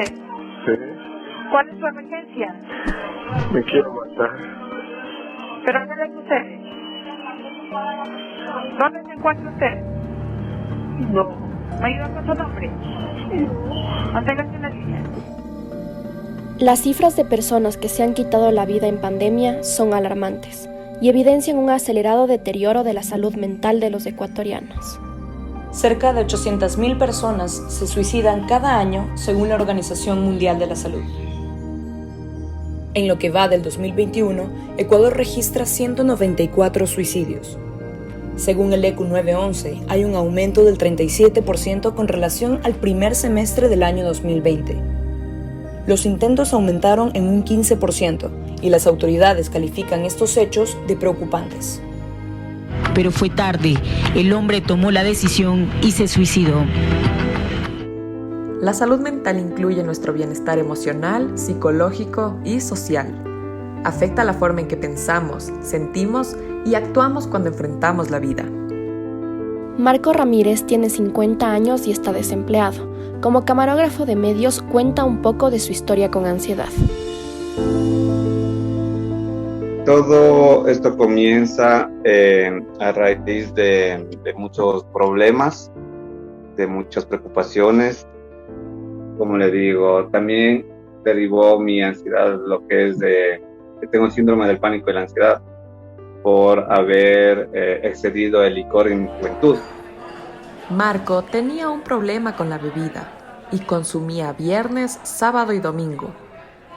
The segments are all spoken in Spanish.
usted? Sí, ¿Cuál es su emergencia? me quiero matar. ¿Pero dónde es usted? ¿Dónde se encuentra usted? No. ¿Me ayuda con su nombre? Manténgase en la línea. Las cifras de personas que se han quitado la vida en pandemia son alarmantes y evidencian un acelerado deterioro de la salud mental de los ecuatorianos. Cerca de 800.000 personas se suicidan cada año según la Organización Mundial de la Salud. En lo que va del 2021, Ecuador registra 194 suicidios. Según el ECU 911, hay un aumento del 37% con relación al primer semestre del año 2020. Los intentos aumentaron en un 15% y las autoridades califican estos hechos de preocupantes. Pero fue tarde, el hombre tomó la decisión y se suicidó. La salud mental incluye nuestro bienestar emocional, psicológico y social. Afecta la forma en que pensamos, sentimos y actuamos cuando enfrentamos la vida. Marco Ramírez tiene 50 años y está desempleado. Como camarógrafo de medios, cuenta un poco de su historia con ansiedad. Todo esto comienza a raíz de muchos problemas, de muchas preocupaciones. Como le digo, también derivó mi ansiedad, lo que es que tengo el síndrome del pánico y la ansiedad por haber excedido el licor en mi juventud. Marco tenía un problema con la bebida y consumía viernes, sábado y domingo.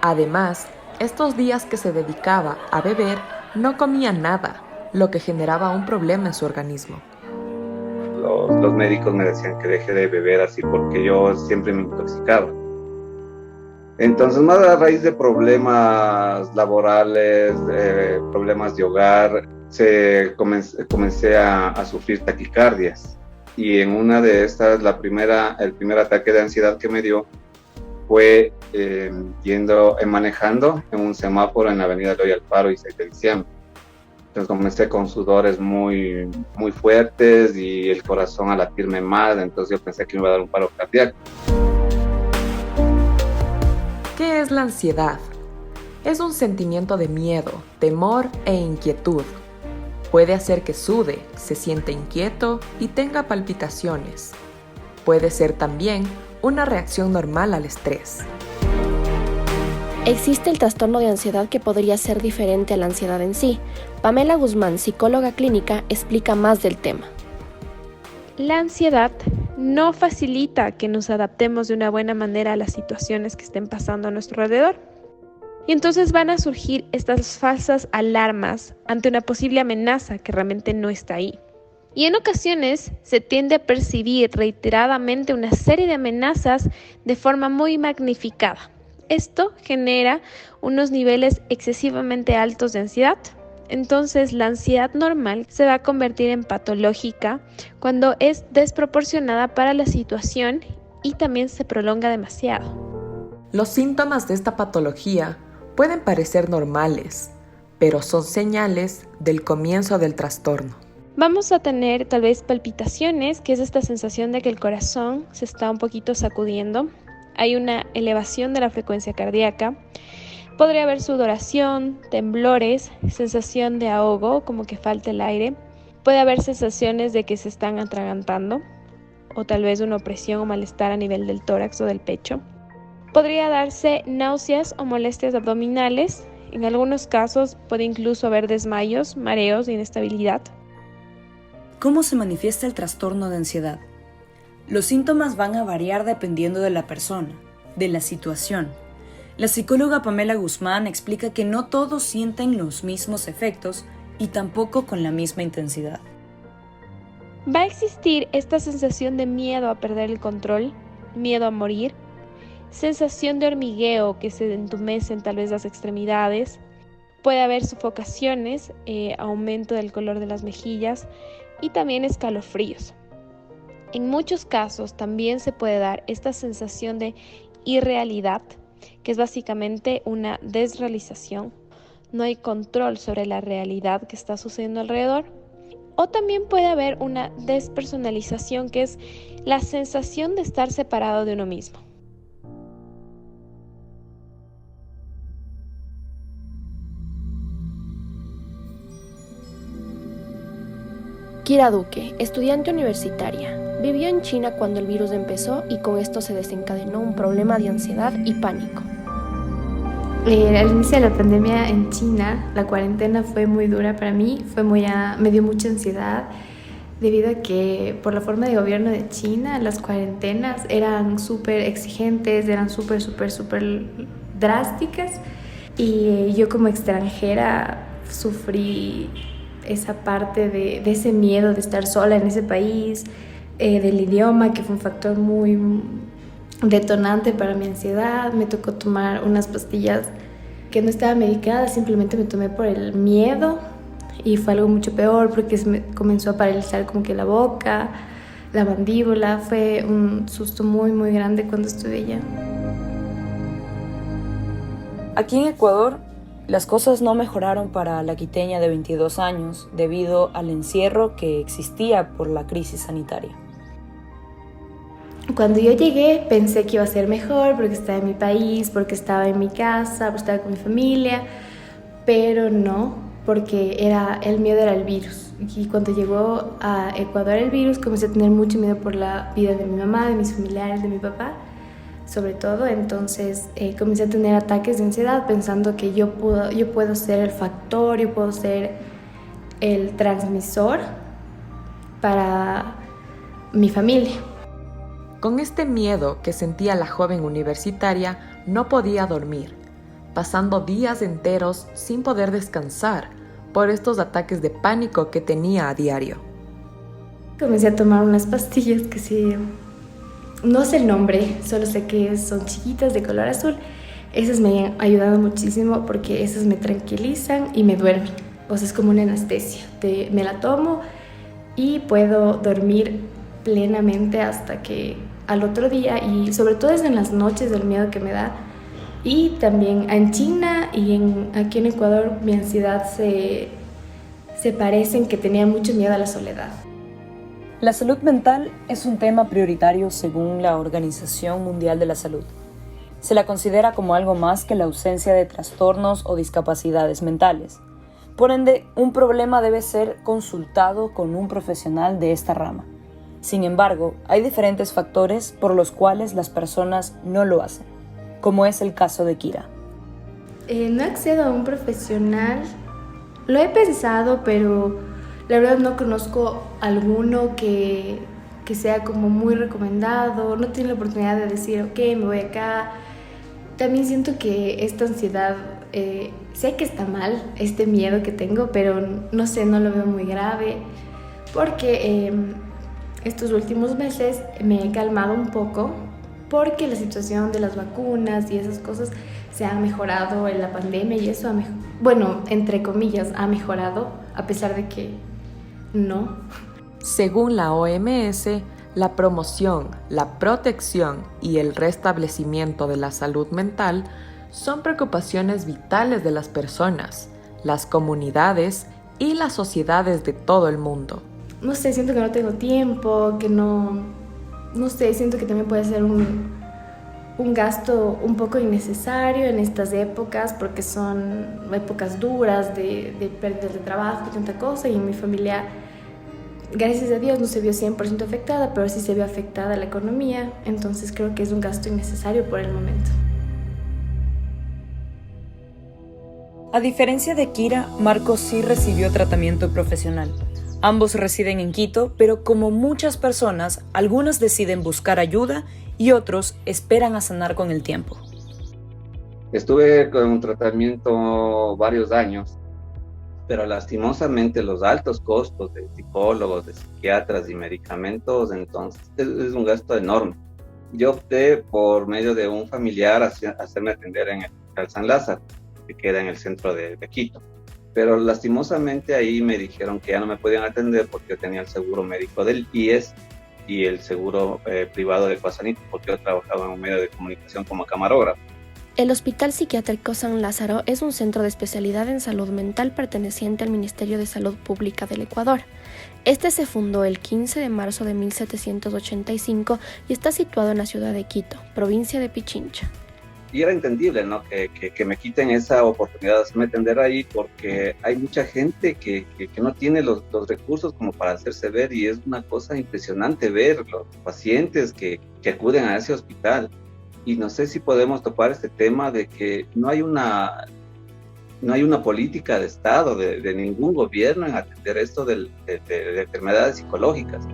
Además, estos días que se dedicaba a beber no comía nada, lo que generaba un problema en su organismo. Los médicos me decían que deje de beber así porque yo siempre me intoxicaba. Entonces, más a raíz de problemas laborales, problemas de hogar, comencé a sufrir taquicardias. Y en una de estas, el primer ataque de ansiedad que me dio fue manejando en un semáforo en la avenida Eloy Alfaro y 6 de diciembre. Entonces comencé con sudores muy, muy fuertes y el corazón a latirme más, entonces yo pensé que me iba a dar un paro cardíaco. ¿Qué es la ansiedad? Es un sentimiento de miedo, temor e inquietud. Puede hacer que sude, se sienta inquieto y tenga palpitaciones. Puede ser también una reacción normal al estrés. Existe el trastorno de ansiedad que podría ser diferente a la ansiedad en sí. Pamela Guzmán, psicóloga clínica, explica más del tema. La ansiedad no facilita que nos adaptemos de una buena manera a las situaciones que estén pasando a nuestro alrededor. Y entonces van a surgir estas falsas alarmas ante una posible amenaza que realmente no está ahí. Y en ocasiones se tiende a percibir reiteradamente una serie de amenazas de forma muy magnificada. Esto genera unos niveles excesivamente altos de ansiedad. Entonces, la ansiedad normal se va a convertir en patológica cuando es desproporcionada para la situación y también se prolonga demasiado. Los síntomas de esta patología pueden parecer normales, pero son señales del comienzo del trastorno. Vamos a tener tal vez palpitaciones, que es esta sensación de que el corazón se está un poquito sacudiendo. Hay una elevación de la frecuencia cardíaca. Podría haber sudoración, temblores, sensación de ahogo, como que falta el aire. Puede haber sensaciones de que se están atragantando o tal vez una opresión o malestar a nivel del tórax o del pecho. Podría darse náuseas o molestias abdominales. En algunos casos puede incluso haber desmayos, mareos e inestabilidad. ¿Cómo se manifiesta el trastorno de ansiedad? Los síntomas van a variar dependiendo de la persona, de la situación. La psicóloga Pamela Guzmán explica que no todos sienten los mismos efectos y tampoco con la misma intensidad. Va a existir esta sensación de miedo a perder el control, miedo a morir, sensación de hormigueo que se entumecen tal vez las extremidades. Puede haber sufocaciones, aumento del color de las mejillas y también escalofríos. En muchos casos también se puede dar esta sensación de irrealidad, que es básicamente una desrealización. No hay control sobre la realidad que está sucediendo alrededor. O también puede haber una despersonalización, que es la sensación de estar separado de uno mismo. Kira Duque, estudiante universitaria, vivió en China cuando el virus empezó y con esto se desencadenó un problema de ansiedad y pánico. Al inicio de la pandemia en China, la cuarentena fue muy dura para mí, me dio mucha ansiedad debido a que por la forma de gobierno de China, las cuarentenas eran súper exigentes, eran súper drásticas y yo como extranjera sufrí esa parte de ese miedo de estar sola en ese país, del idioma, que fue un factor muy detonante para mi ansiedad. Me tocó tomar unas pastillas que no estaban medicadas, simplemente me tomé por el miedo y fue algo mucho peor porque se me comenzó a paralizar como que la boca, la mandíbula. Fue un susto muy grande cuando estuve allá. Aquí en Ecuador, las cosas no mejoraron para la quiteña de 22 años debido al encierro que existía por la crisis sanitaria. Cuando yo llegué pensé que iba a ser mejor porque estaba en mi país, porque estaba en mi casa, porque estaba con mi familia, pero no, porque el miedo era el virus. Y cuando llegó a Ecuador el virus comencé a tener mucho miedo por la vida de mi mamá, de mis familiares, de mi papá, sobre todo. Entonces comencé a tener ataques de ansiedad pensando que yo puedo ser el factor, yo puedo ser el transmisor para mi familia. Con este miedo que sentía la joven universitaria, no podía dormir, pasando días enteros sin poder descansar por estos ataques de pánico que tenía a diario. Comencé a tomar unas pastillas que sí, no sé el nombre, solo sé que son chiquitas de color azul. Esas me han ayudado muchísimo porque esas me tranquilizan y me duermen. O sea, es como una anestesia. Me la tomo y puedo dormir plenamente hasta que al otro día, y sobre todo es en las noches del miedo que me da. Y también en China y aquí en Ecuador mi ansiedad se parecen, que tenía mucho miedo a la soledad. La salud mental es un tema prioritario según la Organización Mundial de la Salud. Se la considera como algo más que la ausencia de trastornos o discapacidades mentales. Por ende, un problema debe ser consultado con un profesional de esta rama. Sin embargo, hay diferentes factores por los cuales las personas no lo hacen, como es el caso de Kira. No accedo a un profesional. Lo he pensado, pero la verdad no conozco alguno que sea como muy recomendado. No tengo la oportunidad de decir, ok, me voy acá. También siento que esta ansiedad, sé que está mal, este miedo que tengo, pero no sé, no lo veo muy grave, porque estos últimos meses me he calmado un poco, porque la situación de las vacunas y esas cosas se ha mejorado en la pandemia y eso entre comillas, ha mejorado, a pesar de que no. Según la OMS, la promoción, la protección y el restablecimiento de la salud mental son preocupaciones vitales de las personas, las comunidades y las sociedades de todo el mundo. No sé, siento que no tengo tiempo, que no sé, siento que también puede ser un gasto un poco innecesario en estas épocas, porque son épocas duras de pérdidas de trabajo y tanta cosa, y en mi familia, gracias a Dios, no se vio 100% afectada, pero sí se vio afectada la economía, entonces creo que es un gasto innecesario por el momento. A diferencia de Kira, Marcos sí recibió tratamiento profesional. Ambos residen en Quito, pero como muchas personas, algunas deciden buscar ayuda y otros esperan a sanar con el tiempo. Estuve con un tratamiento varios años, pero lastimosamente los altos costos de psicólogos, de psiquiatras y medicamentos, entonces es un gasto enorme. Yo opté por medio de un familiar a hacerme atender en el Hospital San Lázaro, que queda en el centro de Quito. Pero lastimosamente ahí me dijeron que ya no me podían atender porque yo tenía el seguro médico del IES y el seguro privado de Coasanito, porque yo trabajaba en un medio de comunicación como camarógrafo. El Hospital Psiquiátrico San Lázaro es un centro de especialidad en salud mental perteneciente al Ministerio de Salud Pública del Ecuador. Este se fundó el 15 de marzo de 1785 y está situado en la ciudad de Quito, provincia de Pichincha. y era entendible, ¿no? Que me quiten esa oportunidad de hacerme atender ahí, porque hay mucha gente que no tiene los recursos como para hacerse ver, y es una cosa impresionante ver los pacientes que acuden a ese hospital. Y no sé si podemos topar este tema de que no hay una política de Estado, de ningún gobierno en atender esto de enfermedades psicológicas.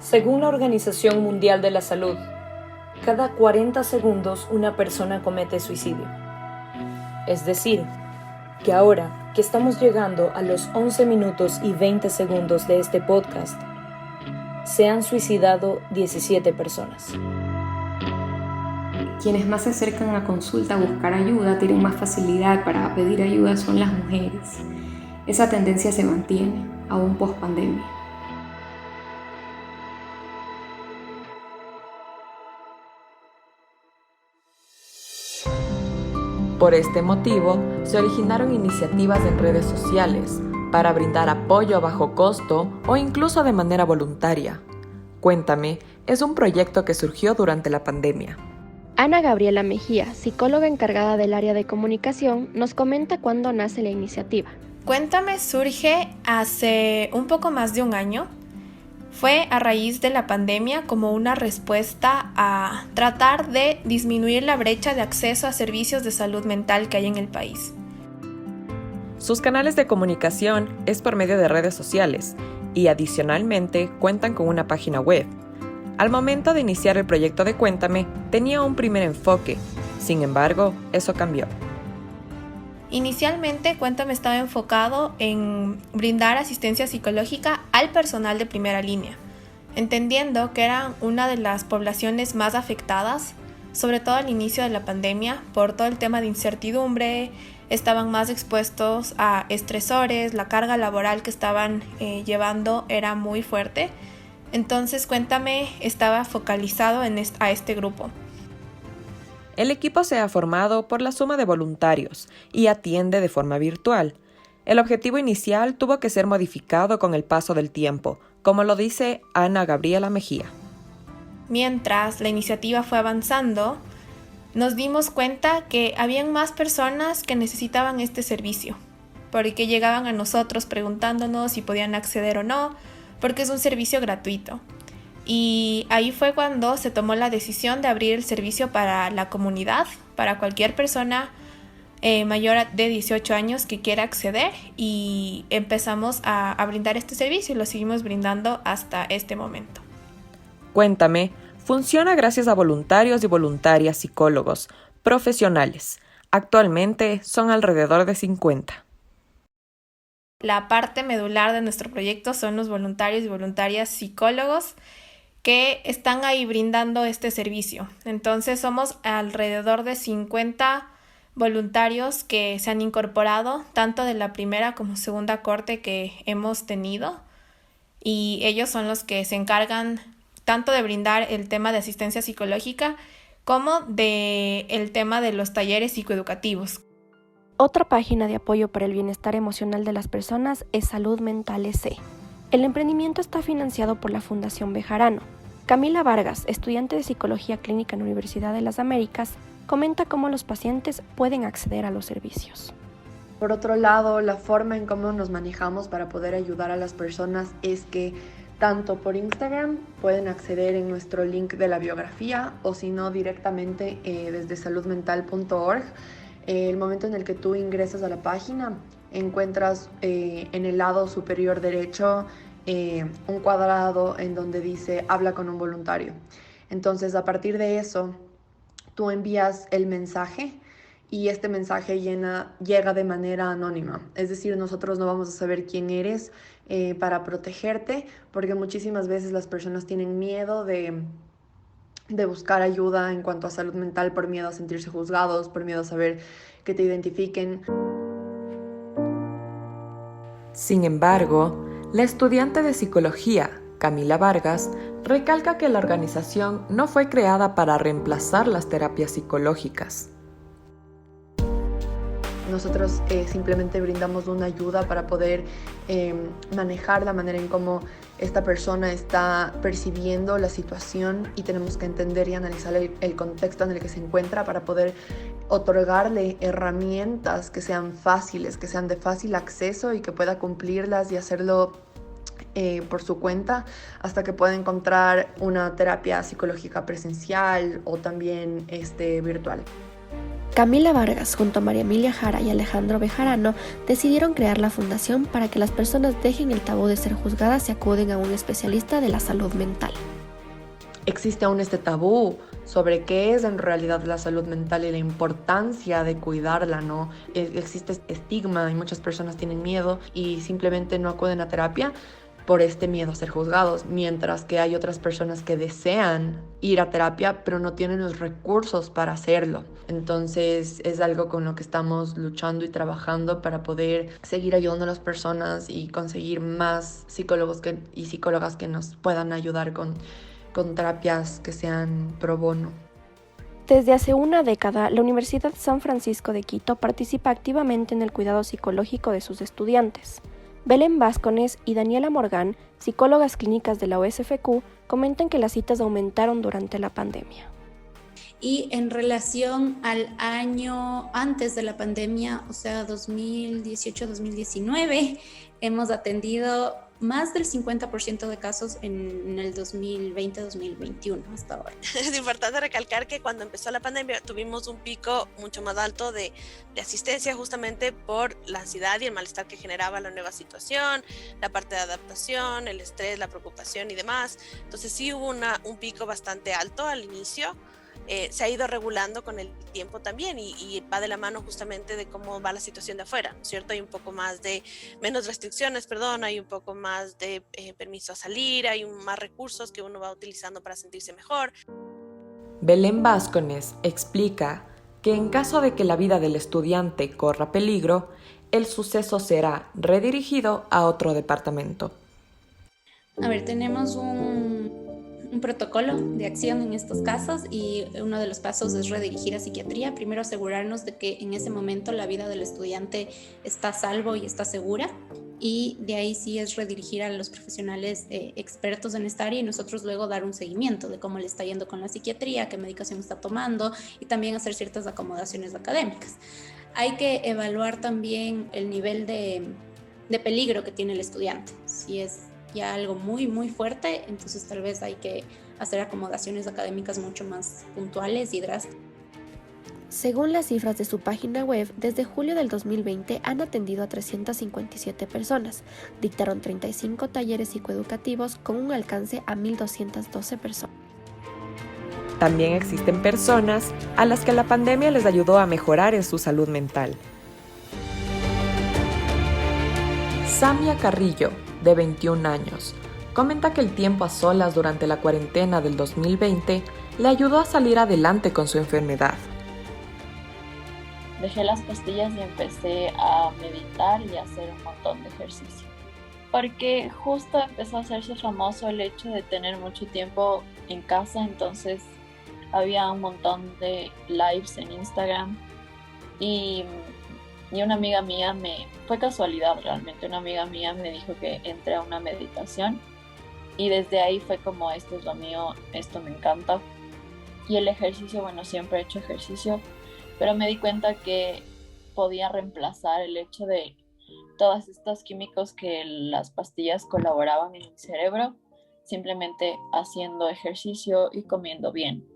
Según la Organización Mundial de la Salud, cada 40 segundos una persona comete suicidio. Es decir, que ahora que estamos llegando a los 11 minutos y 20 segundos de este podcast, se han suicidado 17 personas. Quienes más se acercan a consulta a buscar ayuda tienen más facilidad para pedir ayuda son las mujeres. Esa tendencia se mantiene, aún post-pandemia. Por este motivo, se originaron iniciativas en redes sociales para brindar apoyo a bajo costo o incluso de manera voluntaria. Cuéntame es un proyecto que surgió durante la pandemia. Ana Gabriela Mejía, psicóloga encargada del área de comunicación, nos comenta cuándo nace la iniciativa. Cuéntame surge hace un poco más de un año. Fue a raíz de la pandemia como una respuesta a tratar de disminuir la brecha de acceso a servicios de salud mental que hay en el país. Sus canales de comunicación es por medio de redes sociales y adicionalmente cuentan con una página web. Al momento de iniciar el proyecto de Cuéntame, tenía un primer enfoque. Sin embargo, eso cambió. Inicialmente, Cuéntame estaba enfocado en brindar asistencia psicológica al personal de primera línea, entendiendo que eran una de las poblaciones más afectadas, sobre todo al inicio de la pandemia, por todo el tema de incertidumbre, estaban más expuestos a estresores, la carga laboral que estaban llevando era muy fuerte. Entonces, Cuéntame estaba focalizado a este grupo. El equipo se ha formado por la suma de voluntarios y atiende de forma virtual. El objetivo inicial tuvo que ser modificado con el paso del tiempo, como lo dice Ana Gabriela Mejía. Mientras la iniciativa fue avanzando, nos dimos cuenta que habían más personas que necesitaban este servicio, porque llegaban a nosotros preguntándonos si podían acceder o no, porque es un servicio gratuito. Y ahí fue cuando se tomó la decisión de abrir el servicio para la comunidad, para cualquier persona mayor de 18 años que quiera acceder, y empezamos a brindar este servicio y lo seguimos brindando hasta este momento. Cuéntame funciona gracias a voluntarios y voluntarias psicólogos profesionales. Actualmente son alrededor de 50. La parte medular de nuestro proyecto son los voluntarios y voluntarias psicólogos que están ahí brindando este servicio. Entonces somos alrededor de 50 voluntarios que se han incorporado, tanto de la primera como segunda corte que hemos tenido, y ellos son los que se encargan tanto de brindar el tema de asistencia psicológica como de el tema de los talleres psicoeducativos. Otra página de apoyo para el bienestar emocional de las personas es Salud Mental EC. El emprendimiento está financiado por la Fundación Bejarano. Camila Vargas, estudiante de Psicología Clínica en la Universidad de las Américas, comenta cómo los pacientes pueden acceder a los servicios. Por otro lado, la forma en cómo nos manejamos para poder ayudar a las personas es que tanto por Instagram pueden acceder en nuestro link de la biografía, o si no directamente desde saludmental.org. El momento en el que tú ingresas a la página, encuentras en el lado superior derecho un cuadrado en donde dice habla con un voluntario. Entonces, a partir de eso, tú envías el mensaje y este mensaje llega de manera anónima. Es decir, nosotros no vamos a saber quién eres para protegerte, porque muchísimas veces las personas tienen miedo de buscar ayuda en cuanto a salud mental por miedo a sentirse juzgados, por miedo a saber que te identifiquen. Sin embargo, la estudiante de psicología, Camila Vargas, recalca que la organización no fue creada para reemplazar las terapias psicológicas. nosotros simplemente brindamos una ayuda para poder manejar la manera en cómo esta persona está percibiendo la situación, y tenemos que entender y analizar el contexto en el que se encuentra para poder otorgarle herramientas que sean fáciles, que sean de fácil acceso y que pueda cumplirlas y hacerlo por su cuenta, hasta que pueda encontrar una terapia psicológica presencial o también virtual. Camila Vargas, junto a María Emilia Jara y Alejandro Bejarano, decidieron crear la fundación para que las personas dejen el tabú de ser juzgadas y acuden a un especialista de la salud mental. Existe aún este tabú sobre qué es en realidad la salud mental y la importancia de cuidarla, ¿no? Existe estigma y muchas personas tienen miedo y simplemente no acuden a terapia por este miedo a ser juzgados, mientras que hay otras personas que desean ir a terapia pero no tienen los recursos para hacerlo. Entonces es algo con lo que estamos luchando y trabajando para poder seguir ayudando a las personas y conseguir más psicólogos y psicólogas que nos puedan ayudar con terapias que sean pro bono. Desde hace una década, la Universidad San Francisco de Quito participa activamente en el cuidado psicológico de sus estudiantes. Belén Vázquez y Daniela Morgan, psicólogas clínicas de la USFQ, comentan que las citas aumentaron durante la pandemia. Y en relación al año antes de la pandemia, o sea, 2018-2019, hemos atendido más del 50% de casos en el 2020-2021 hasta ahora. Es importante recalcar que cuando empezó la pandemia tuvimos un pico mucho más alto de asistencia, justamente por la ansiedad y el malestar que generaba la nueva situación, la parte de adaptación, el estrés, la preocupación y demás. Entonces sí hubo un pico bastante alto al inicio. Se ha ido regulando con el tiempo también y va de la mano justamente de cómo va la situación de afuera, ¿no es cierto? Hay un poco más menos restricciones, hay un poco más de permiso a salir, hay más recursos que uno va utilizando para sentirse mejor. Belén Vázquez explica que en caso de que la vida del estudiante corra peligro, el suceso será redirigido a otro departamento. A ver, tenemos un protocolo de acción en estos casos y uno de los pasos es redirigir a psiquiatría. Primero asegurarnos de que en ese momento la vida del estudiante está a salvo y está segura, y de ahí sí es redirigir a los profesionales expertos en esta área y nosotros luego dar un seguimiento de cómo le está yendo con la psiquiatría, qué medicación está tomando y también hacer ciertas acomodaciones académicas. Hay que evaluar también el nivel de peligro que tiene el estudiante. Si es ya algo muy muy fuerte, entonces tal vez hay que hacer acomodaciones académicas mucho más puntuales y drásticas. Según las cifras de su página web, desde julio del 2020 han atendido a 357 personas, dictaron 35 talleres psicoeducativos con un alcance a 1.212 personas. También existen personas a las que la pandemia les ayudó a mejorar en su salud mental. Samia Carrillo, de 21 años, comenta que el tiempo a solas durante la cuarentena del 2020 le ayudó a salir adelante con su enfermedad. Dejé las pastillas y empecé a meditar y a hacer un montón de ejercicio. Porque justo empezó a hacerse famoso el hecho de tener mucho tiempo en casa, entonces había un montón de lives en Instagram y una amiga mía fue casualidad realmente, una amiga mía me dijo que entré a una meditación y desde ahí fue como, esto es lo mío, esto me encanta. Y el ejercicio, bueno, siempre he hecho ejercicio, pero me di cuenta que podía reemplazar el hecho de todos estos químicos que las pastillas colaboraban en mi cerebro, simplemente haciendo ejercicio y comiendo bien.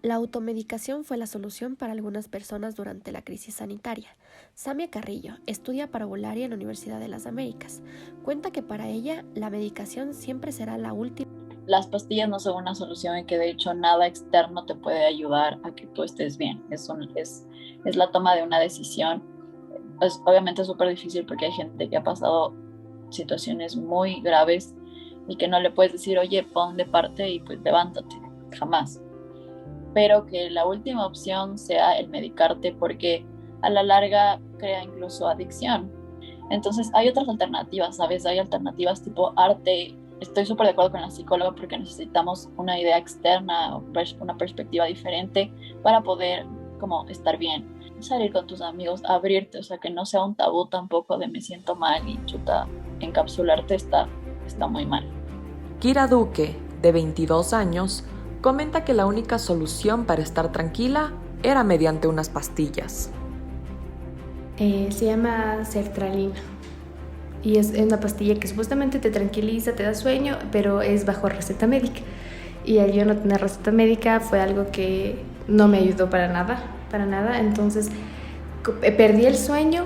La automedicación fue la solución para algunas personas durante la crisis sanitaria. Samia Carrillo estudia parvularia en la Universidad de las Américas. Cuenta que para ella la medicación siempre será la última. Las pastillas no son una solución y que de hecho nada externo te puede ayudar a que tú estés bien. Es la toma de una decisión. Obviamente es súper difícil porque hay gente que ha pasado situaciones muy graves y que no le puedes decir, oye, pon de parte y pues levántate. Jamás. Pero que la última opción sea el medicarte porque a la larga crea incluso adicción. Entonces hay otras alternativas, ¿sabes? Hay alternativas tipo arte. Estoy súper de acuerdo con la psicóloga porque necesitamos una idea externa, una perspectiva diferente para poder como estar bien. salir con tus amigos, abrirte, o sea, que no sea un tabú tampoco de me siento mal y chuta, encapsularte está muy mal. Kira Duque, de 22 años, comenta que la única solución para estar tranquila era mediante unas pastillas. Se llama sertralina y es una pastilla que supuestamente te tranquiliza, te da sueño, pero es bajo receta médica. Y al yo no tener receta médica fue algo que no me ayudó para nada. Entonces perdí el sueño,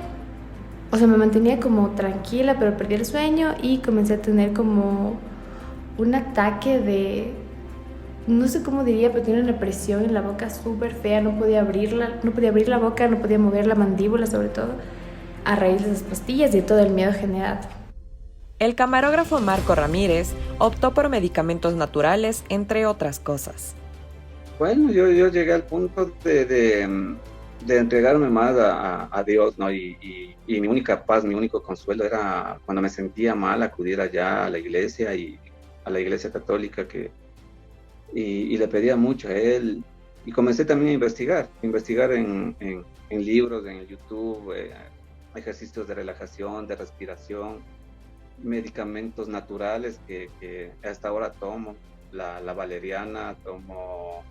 o sea, me mantenía como tranquila, pero perdí el sueño y comencé a tener como un ataque de, no sé cómo diría, pero tenía una presión en la boca súper fea, no podía abrir la boca, no podía mover la mandíbula sobre todo, a raíz de esas pastillas y de todo el miedo generado. El camarógrafo Marco Ramírez optó por medicamentos naturales, entre otras cosas. Bueno, yo llegué al punto de entregarme más a Dios, ¿no? Y mi única paz, mi único consuelo era cuando me sentía mal, acudir allá a la iglesia y a la iglesia católica y le pedía mucho a él. Y comencé también a investigar en libros, en YouTube, ejercicios de relajación, de respiración, medicamentos naturales que hasta ahora tomo, la valeriana, tomo,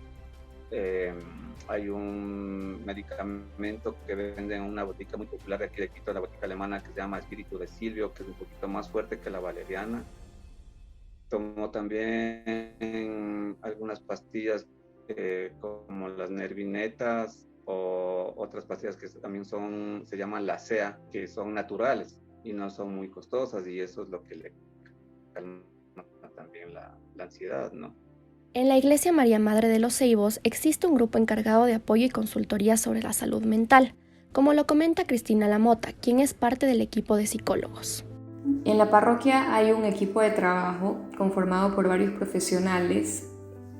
hay un medicamento que vende en una botica muy popular de aquí de Quito, la botica alemana, que se llama Espíritu de Silvio, que es un poquito más fuerte que la valeriana. Tomo también algunas pastillas como las nervinetas o otras pastillas que también se llaman Lacea, que son naturales y no son muy costosas, y eso es lo que le calma también la ansiedad, ¿no? En la Iglesia María Madre de los Ceibos existe un grupo encargado de apoyo y consultoría sobre la salud mental, como lo comenta Cristina Lamota, quien es parte del equipo de psicólogos. En la parroquia hay un equipo de trabajo conformado por varios profesionales,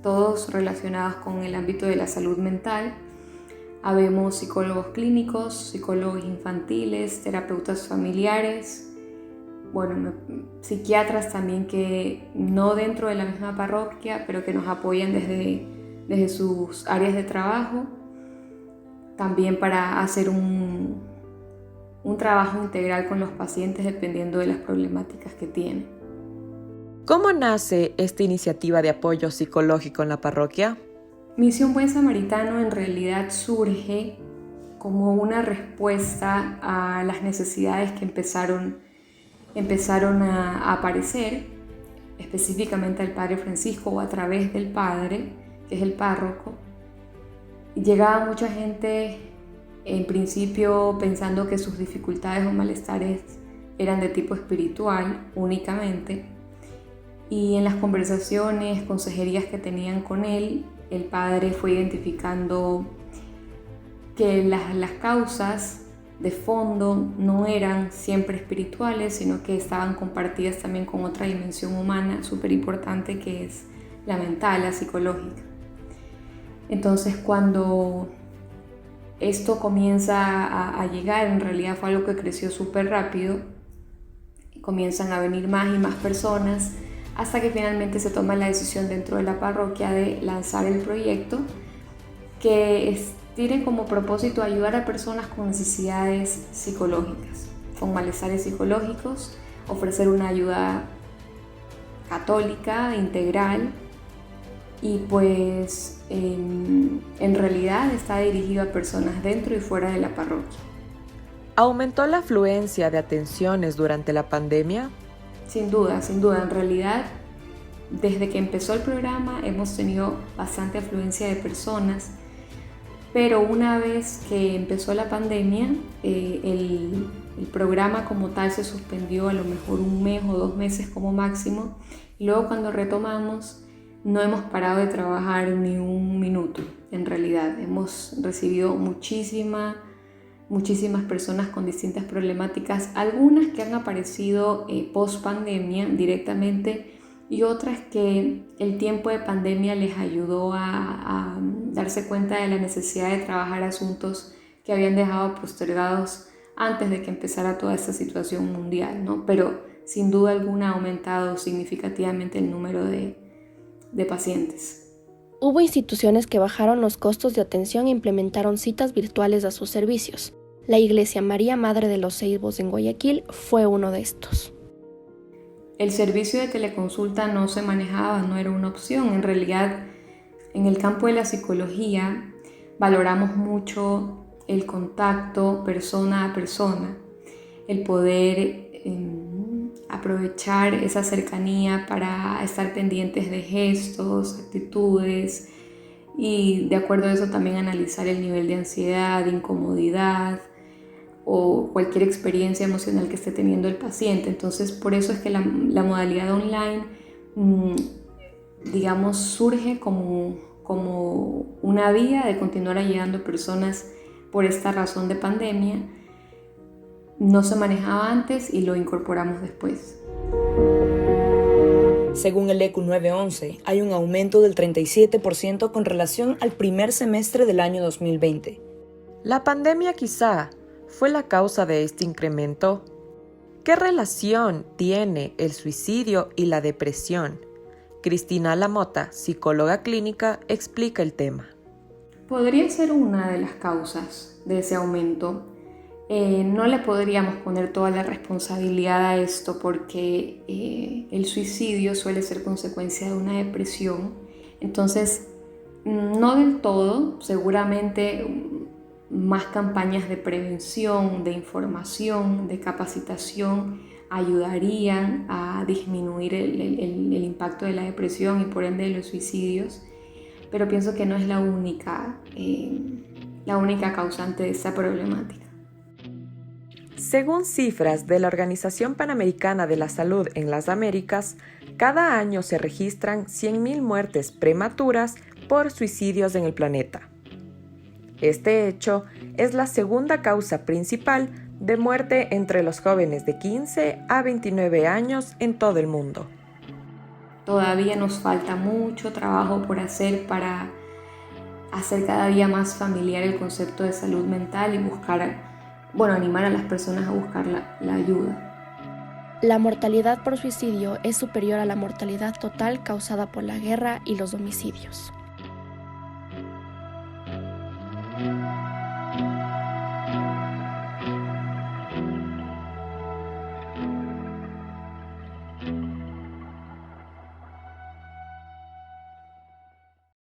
todos relacionados con el ámbito de la salud mental. Habemos psicólogos clínicos, psicólogos infantiles, terapeutas familiares, psiquiatras también que no dentro de la misma parroquia, pero que nos apoyan desde sus áreas de trabajo, también para hacer un trabajo integral con los pacientes dependiendo de las problemáticas que tienen. ¿Cómo nace esta iniciativa de apoyo psicológico en la parroquia? Misión Buen Samaritano en realidad surge como una respuesta a las necesidades que empezaron a aparecer, específicamente al Padre Francisco o a través del Padre, que es el párroco. Llegaba mucha gente en principio pensando que sus dificultades o malestares eran de tipo espiritual únicamente, y en las conversaciones, consejerías que tenían con él, el padre fue identificando que las causas de fondo no eran siempre espirituales, sino que estaban compartidas también con otra dimensión humana súper importante, que es la mental, la psicológica. Entonces, cuando esto comienza a llegar, en realidad fue algo que creció súper rápido, comienzan a venir más y más personas, hasta que finalmente se toma la decisión dentro de la parroquia de lanzar el proyecto, que tiene como propósito ayudar a personas con necesidades psicológicas, con malestares psicológicos, ofrecer una ayuda católica, integral, y pues en realidad está dirigido a personas dentro y fuera de la parroquia. ¿Aumentó la afluencia de atenciones durante la pandemia? Sin duda. En realidad, desde que empezó el programa hemos tenido bastante afluencia de personas, pero una vez que empezó la pandemia, el programa como tal se suspendió a lo mejor 1 mes o 2 meses como máximo, y luego cuando retomamos no hemos parado de trabajar ni un minuto. En realidad hemos recibido muchísimas personas con distintas problemáticas, algunas que han aparecido post pandemia directamente, y otras que el tiempo de pandemia les ayudó a darse cuenta de la necesidad de trabajar asuntos que habían dejado postergados antes de que empezara toda esta situación mundial, ¿no? Pero sin duda alguna ha aumentado significativamente el número de pacientes. Hubo instituciones que bajaron los costos de atención e implementaron citas virtuales a sus servicios. La Iglesia María Madre de los Ceibos en Guayaquil fue uno de estos. El servicio de teleconsulta no se manejaba, no era una opción. En realidad, en el campo de la psicología, valoramos mucho el contacto persona a persona, el poder aprovechar esa cercanía para estar pendientes de gestos, actitudes y de acuerdo a eso también analizar el nivel de ansiedad, de incomodidad o cualquier experiencia emocional que esté teniendo el paciente. Entonces, por eso es que la modalidad online, digamos, surge como una vía de continuar ayudando a personas por esta razón de pandemia. No se manejaba antes y lo incorporamos después. Según el ECU 911, hay un aumento del 37% con relación al primer semestre del año 2020. ¿La pandemia quizá fue la causa de este incremento? ¿Qué relación tiene el suicidio y la depresión? Cristina Lamota, psicóloga clínica, explica el tema. Podría ser una de las causas de ese aumento. No le podríamos poner toda la responsabilidad a esto porque el suicidio suele ser consecuencia de una depresión. Entonces, no del todo, seguramente más campañas de prevención, de información, de capacitación ayudarían a disminuir el impacto de la depresión y por ende de los suicidios, pero pienso que no es la única causante de esta problemática. Según cifras de la Organización Panamericana de la Salud en las Américas, cada año se registran 100.000 muertes prematuras por suicidios en el planeta. Este hecho es la segunda causa principal de muerte entre los jóvenes de 15 a 29 años en todo el mundo. Todavía nos falta mucho trabajo por hacer para hacer cada día más familiar el concepto de salud mental y animar a las personas a buscar la ayuda. La mortalidad por suicidio es superior a la mortalidad total causada por la guerra y los homicidios.